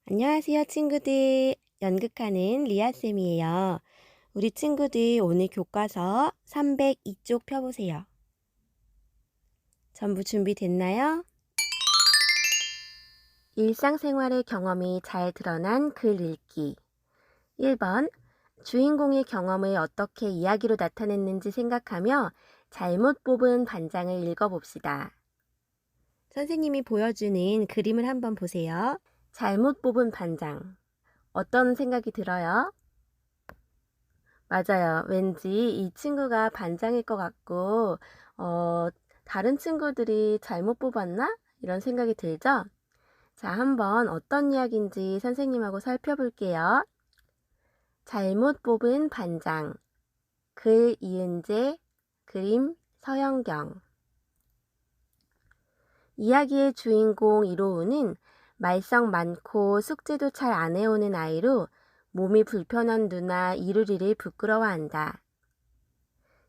안녕하세요, 친구들. 연극하는 리아쌤이에요. 우리 친구들 오늘 교과서 302쪽 펴보세요. 전부 준비됐나요? 일상생활의 경험이 잘 드러난 글 읽기. 1번. 주인공의 경험을 어떻게 이야기로 나타냈는지 생각하며 잘못 뽑은 반장을 읽어봅시다. 선생님이 보여주는 그림을 한번 보세요. 잘못 뽑은 반장. 어떤 생각이 들어요? 맞아요. 왠지 이 친구가 반장일 것 같고, 다른 친구들이 잘못 뽑았나? 이런 생각이 들죠? 자, 한번 어떤 이야기인지 선생님하고 살펴볼게요. 잘못 뽑은 반장. 글 이은재, 그림 서영경. 이야기의 주인공 이로우는 말썽 많고 숙제도 잘 안 해오는 아이로 몸이 불편한 누나 이루리를 부끄러워한다.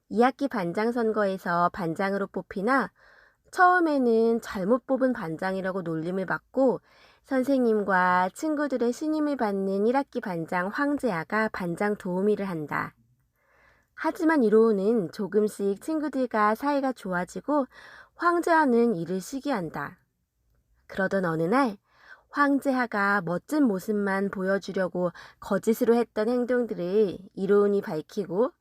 2학기 반장 선거에서 반장으로 뽑히나 처음에는 잘못 뽑은 반장이라고 놀림을 받고 선생님과 친구들의 신임을 받는 1학기 반장 황재아가 반장 도우미를 한다. 하지만 이로우는 조금씩 친구들과 사이가 좋아지고 황재아는 이를 시기한다. 그러던 어느 날 황재아가 멋진 모습만 보여주려고 거짓으로 했던 행동들을 이로운이 밝히고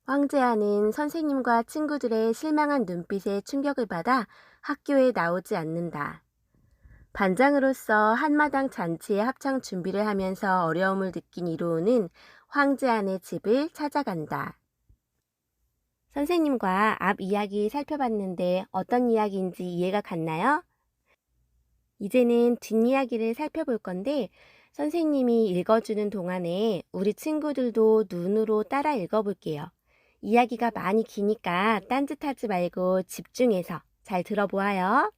황재아는 선생님과 친구들의 실망한 눈빛에 충격을 받아 학교에 나오지 않는다. 반장으로서 한마당 잔치에 합창 준비를 하면서 어려움을 느낀 이로우는 황재안의 집을 찾아간다. 선생님과 앞 이야기 살펴봤는데 어떤 이야기인지 이해가 갔나요? 이제는 뒷이야기를 살펴볼 건데 선생님이 읽어주는 동안에 우리 친구들도 눈으로 따라 읽어볼게요. 이야기가 많이 기니까 딴짓하지 말고 집중해서 잘 들어보아요.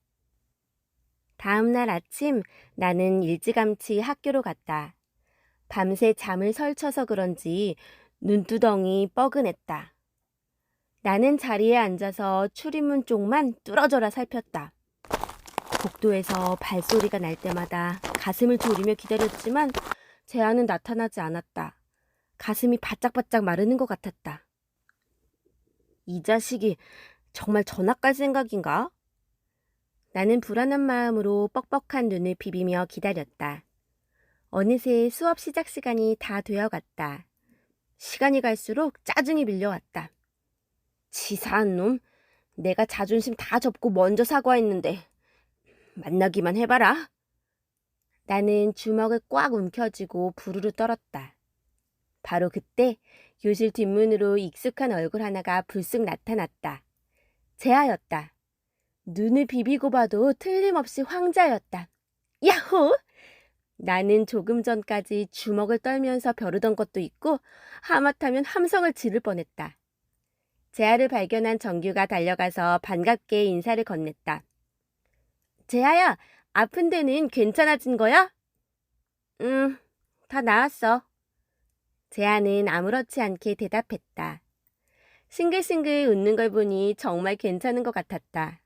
다음 날 아침 나는 일찌감치 학교로 갔다. 밤새 잠을 설쳐서 그런지 눈두덩이 뻐근했다. 나는 자리에 앉아서 출입문 쪽만 뚫어져라 살폈다. 복도에서 발소리가 날 때마다 가슴을 졸이며 기다렸지만 재아는 나타나지 않았다. 가슴이 바짝바짝 마르는 것 같았다. 이 자식이 정말 전학 갈 생각인가? 나는 불안한 마음으로 뻑뻑한 눈을 비비며 기다렸다. 어느새 수업 시작 시간이 다 되어갔다. 시간이 갈수록 짜증이 밀려왔다. 치사한 놈, 내가 자존심 다 접고 먼저 사과했는데 만나기만 해봐라. 나는 주먹을 꽉 움켜쥐고 부르르 떨었다. 바로 그때 교실 뒷문으로 익숙한 얼굴 하나가 불쑥 나타났다. 재아였다. 눈을 비비고 봐도 틀림없이 황자였다. 야호! 나는 조금 전까지 주먹을 떨면서 벼르던 것도 있고 하마터면 함성을 지를 뻔했다. 재아를 발견한 정규가 달려가서 반갑게 인사를 건넸다. 재아야, 아픈 데는 괜찮아진 거야? 다 나았어. 재아는 아무렇지 않게 대답했다. 싱글싱글 웃는 걸 보니 정말 괜찮은 것 같았다.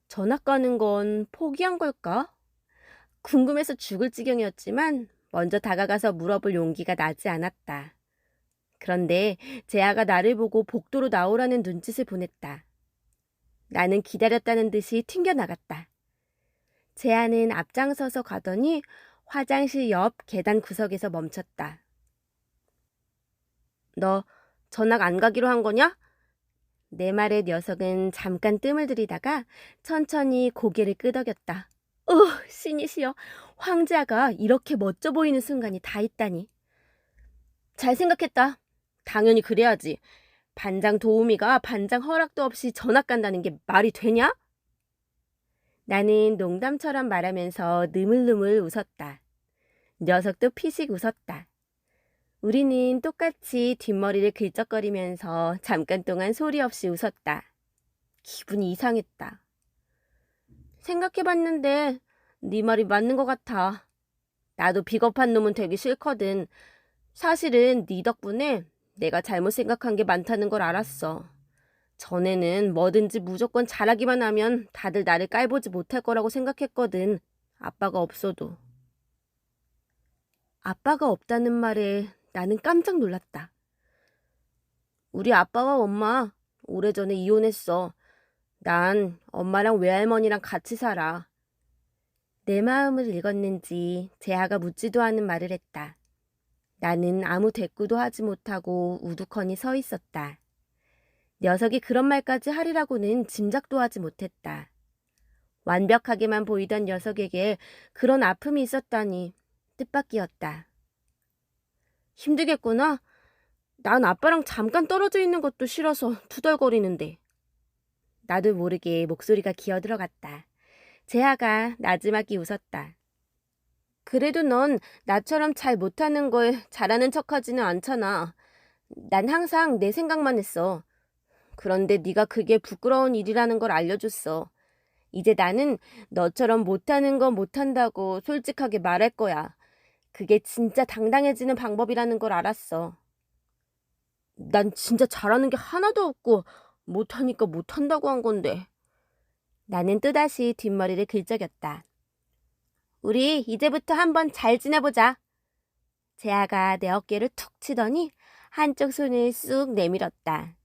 전학 가는 건 포기한 걸까? 궁금해서 죽을 지경이었지만 먼저 다가가서 물어볼 용기가 나지 않았다. 그런데 재아가 나를 보고 복도로 나오라는 눈짓을 보냈다. 나는 기다렸다는 듯이 튕겨나갔다. 재아는 앞장서서 가더니 화장실 옆 계단 구석에서 멈췄다. 너 전학 안 가기로 한 거냐? 내 말에 녀석은 잠깐 뜸을 들이다가 천천히 고개를 끄덕였다. 신이시여, 황제아가 이렇게 멋져 보이는 순간이 다 있다니. 잘 생각했다. 당연히 그래야지. 반장 도우미가 반장 허락도 없이 전학 간다는 게 말이 되냐? 나는 농담처럼 말하면서 느물느물 웃었다. 녀석도 피식 웃었다. 우리는 똑같이 뒷머리를 긁적거리면서 잠깐 동안 소리 없이 웃었다. 기분이 이상했다. 생각해봤는데 네 말이 맞는 것 같아. 나도 비겁한 놈은 되기 싫거든. 사실은 네 덕분에 내가 잘못 생각한 게 많다는 걸 알았어. 전에는 뭐든지 무조건 잘하기만 하면 다들 나를 깔보지 못할 거라고 생각했거든. 아빠가 없어도. 아빠가 없다는 말에 나는 깜짝 놀랐다. 우리 아빠와 엄마 오래전에 이혼했어. 난 엄마랑 외할머니랑 같이 살아. 내 마음을 읽었는지 재하가 묻지도 않은 말을 했다. 나는 아무 대꾸도 하지 못하고 우두커니 서 있었다. 녀석이 그런 말까지 하리라고는 짐작도 하지 못했다. 완벽하게만 보이던 녀석에게 그런 아픔이 있었다니 뜻밖이었다. 힘들겠구나. 난 아빠랑 잠깐 떨어져 있는 것도 싫어서 투덜거리는데. 나도 모르게 목소리가 기어들어갔다. 재하가 나지막이 웃었다. 그래도 넌 나처럼 잘 못하는 걸 잘하는 척하지는 않잖아. 난 항상 내 생각만 했어. 그런데 네가 그게 부끄러운 일이라는 걸 알려줬어. 이제 나는 너처럼 못하는 건 못한다고 솔직하게 말할 거야. 그게 진짜 당당해지는 방법이라는 걸 알았어. 난 진짜 잘하는 게 하나도 없고 못하니까 못한다고 한 건데. 나는 또다시 뒷머리를 긁적였다. 우리 이제부터 한번 잘 지내보자. 재하가 내 어깨를 툭 치더니 한쪽 손을 쑥 내밀었다.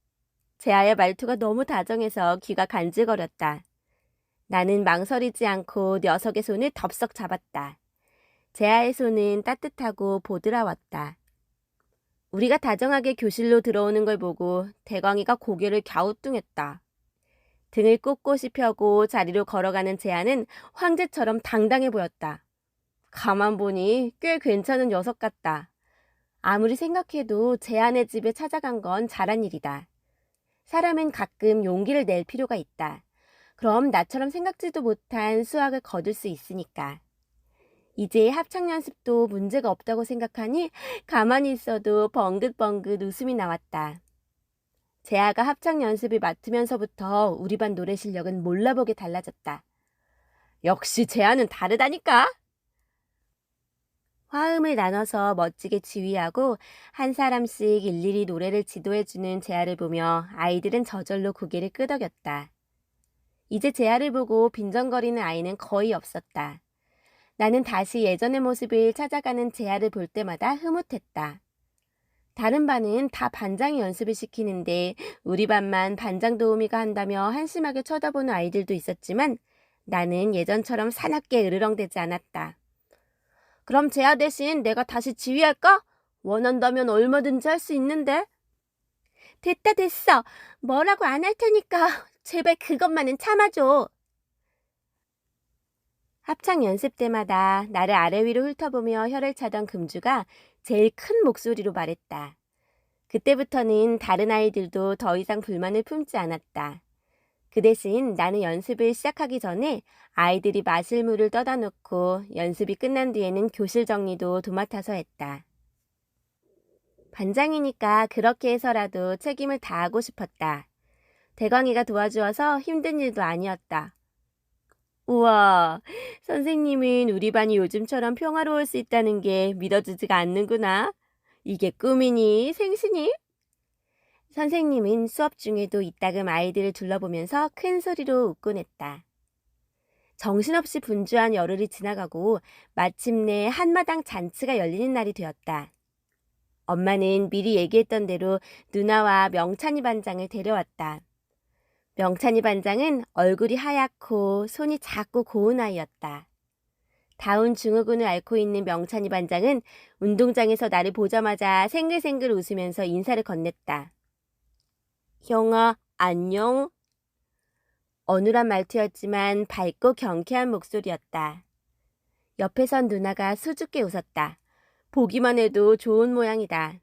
재하의 말투가 너무 다정해서 귀가 간질거렸다. 나는 망설이지 않고 녀석의 손을 덥석 잡았다. 재하의 손은 따뜻하고 보드라웠다. 우리가 다정하게 교실로 들어오는 걸 보고 대광이가 고개를 갸우뚱했다. 등을 꼿꼿이 펴고 자리로 걸어가는 재하는 황제처럼 당당해 보였다. 가만 보니 꽤 괜찮은 녀석 같다. 아무리 생각해도 재하네 집에 찾아간 건 잘한 일이다. 사람은 가끔 용기를 낼 필요가 있다. 그럼 나처럼 생각지도 못한 수학을 거둘 수 있으니까. 이제 합창 연습도 문제가 없다고 생각하니 가만히 있어도 벙긋벙긋 웃음이 나왔다. 재하가 합창 연습을 맡으면서부터 우리 반 노래 실력은 몰라보게 달라졌다. 역시 재하는 다르다니까. 화음을 나눠서 멋지게 지휘하고 한 사람씩 일일이 노래를 지도해주는 재하를 보며 아이들은 저절로 고개를 끄덕였다. 이제 재하를 보고 빈정거리는 아이는 거의 없었다. 나는 다시 예전의 모습을 찾아가는 재하를 볼 때마다 흐뭇했다. 다른 반은 다 반장이 연습을 시키는데 우리 반만 반장 도우미가 한다며 한심하게 쳐다보는 아이들도 있었지만 나는 예전처럼 사납게 으르렁대지 않았다. 그럼 재하 대신 내가 다시 지휘할까? 원한다면 얼마든지 할 수 있는데. 됐어. 뭐라고 안 할 테니까 제발 그것만은 참아줘. 합창 연습 때마다 나를 아래 위로 훑어보며 혀를 차던 금주가 제일 큰 목소리로 말했다. 그때부터는 다른 아이들도 더 이상 불만을 품지 않았다. 그 대신 나는 연습을 시작하기 전에 아이들이 마실 물을 떠다 놓고 연습이 끝난 뒤에는 교실 정리도 도맡아서 했다. 반장이니까 그렇게 해서라도 책임을 다하고 싶었다. 대광이가 도와주어서 힘든 일도 아니었다. 우와, 선생님은 우리 반이 요즘처럼 평화로울 수 있다는 게 믿어지지가 않는구나. 이게 꿈이니 생시니? 선생님은 수업 중에도 이따금 아이들을 둘러보면서 큰 소리로 웃곤 했다. 정신없이 분주한 열흘이 지나가고 마침내 한마당 잔치가 열리는 날이 되었다. 엄마는 미리 얘기했던 대로 누나와 명찬이 반장을 데려왔다. 명찬이 반장은 얼굴이 하얗고 손이 작고 고운 아이였다. 다운 증후군을 앓고 있는 명찬이 반장은 운동장에서 나를 보자마자 생글생글 웃으면서 인사를 건넸다. 형아, 안녕. 어눌한 말투였지만 밝고 경쾌한 목소리였다. 옆에 선 누나가 수줍게 웃었다. 보기만 해도 좋은 모양이다.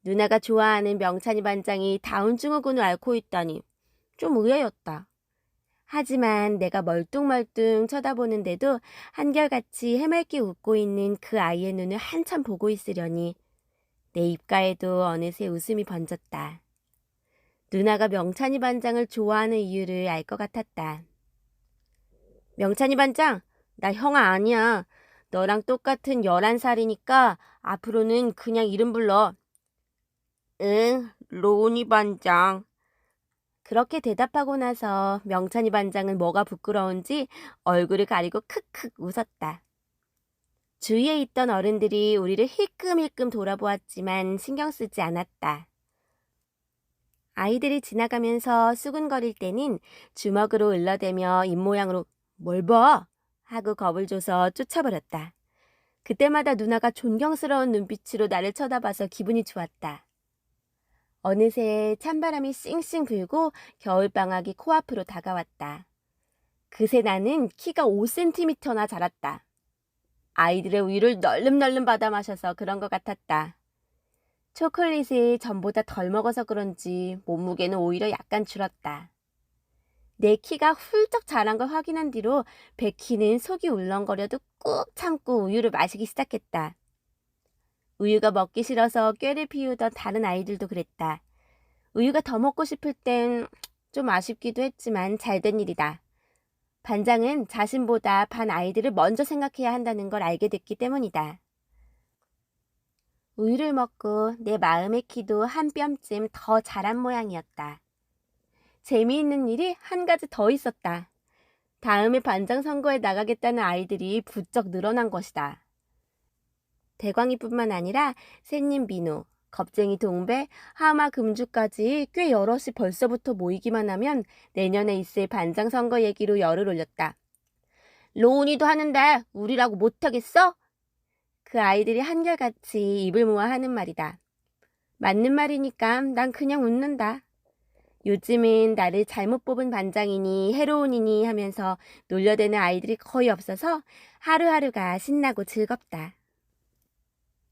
누나가 좋아하는 명찬이 반장이 다운 증후군을 앓고 있다니 좀 의외였다. 하지만 내가 멀뚱멀뚱 쳐다보는데도 한결같이 해맑게 웃고 있는 그 아이의 눈을 한참 보고 있으려니 내 입가에도 어느새 웃음이 번졌다. 누나가 명찬이 반장을 좋아하는 이유를 알 것 같았다. 명찬이 반장, 나 형아 아니야. 너랑 똑같은 11살이니까 앞으로는 그냥 이름 불러. 응, 로운이 반장. 그렇게 대답하고 나서 명찬이 반장은 뭐가 부끄러운지 얼굴을 가리고 크크 웃었다. 주위에 있던 어른들이 우리를 힐끔힐끔 돌아보았지만 신경 쓰지 않았다. 아이들이 지나가면서 수군거릴 때는 주먹으로 을러대며 입모양으로 뭘 봐? 하고 겁을 줘서 쫓아버렸다. 그때마다 누나가 존경스러운 눈빛으로 나를 쳐다봐서 기분이 좋았다. 어느새 찬바람이 싱싱 불고 겨울방학이 코앞으로 다가왔다. 그새 나는 키가 5cm나 자랐다. 아이들의 우유를 널름널름 받아 마셔서 그런 것 같았다. 초콜릿을 전보다 덜 먹어서 그런지 몸무게는 오히려 약간 줄었다. 내 키가 훌쩍 자란 걸 확인한 뒤로 베키는 속이 울렁거려도 꾹 참고 우유를 마시기 시작했다. 우유가 먹기 싫어서 꾀를 피우던 다른 아이들도 그랬다. 우유가 더 먹고 싶을 땐 좀 아쉽기도 했지만 잘된 일이다. 반장은 자신보다 반 아이들을 먼저 생각해야 한다는 걸 알게 됐기 때문이다. 우유를 먹고 내 마음의 키도 한 뼘쯤 더 자란 모양이었다. 재미있는 일이 한 가지 더 있었다. 다음에 반장 선거에 나가겠다는 아이들이 부쩍 늘어난 것이다. 대광이뿐만 아니라 샌님 비누, 겁쟁이 동배, 하마 금주까지 꽤 여럿이 벌써부터 모이기만 하면 내년에 있을 반장 선거 얘기로 열을 올렸다. 로운이도 하는데 우리라고 못하겠어? 그 아이들이 한결같이 입을 모아 하는 말이다. 맞는 말이니까 난 그냥 웃는다. 요즘은 나를 잘못 뽑은 반장이니 해로운이니 하면서 놀려대는 아이들이 거의 없어서 하루하루가 신나고 즐겁다.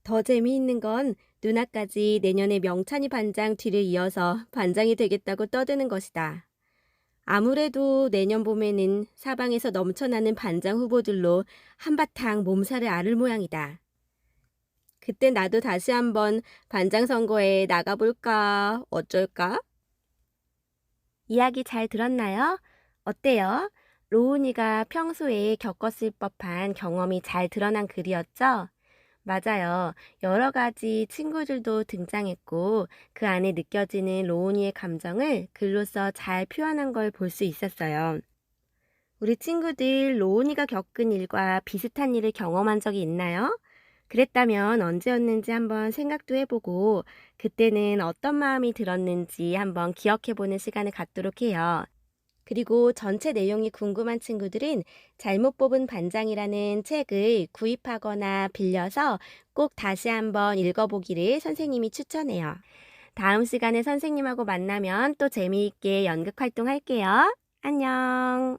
더 재미있는 건 누나까지 내년에 명찬이 반장 뒤를 이어서 반장이 되겠다고 떠드는 것이다. 아무래도 내년 봄에는 사방에서 넘쳐나는 반장 후보들로 한바탕 몸살을 앓을 모양이다. 그때 나도 다시 한번 반장 선거에 나가볼까 어쩔까? 이야기 잘 들었나요? 어때요? 로운이가 평소에 겪었을 법한 경험이 잘 드러난 글이었죠? 맞아요. 여러 가지 친구들도 등장했고 그 안에 느껴지는 로운이의 감정을 글로써 잘 표현한 걸 볼 수 있었어요. 우리 친구들 로운이가 겪은 일과 비슷한 일을 경험한 적이 있나요? 그랬다면 언제였는지 한번 생각도 해보고 그때는 어떤 마음이 들었는지 한번 기억해보는 시간을 갖도록 해요. 그리고 전체 내용이 궁금한 친구들은 잘못 뽑은 반장이라는 책을 구입하거나 빌려서 꼭 다시 한번 읽어보기를 선생님이 추천해요. 다음 시간에 선생님하고 만나면 또 재미있게 연극 활동할게요. 안녕.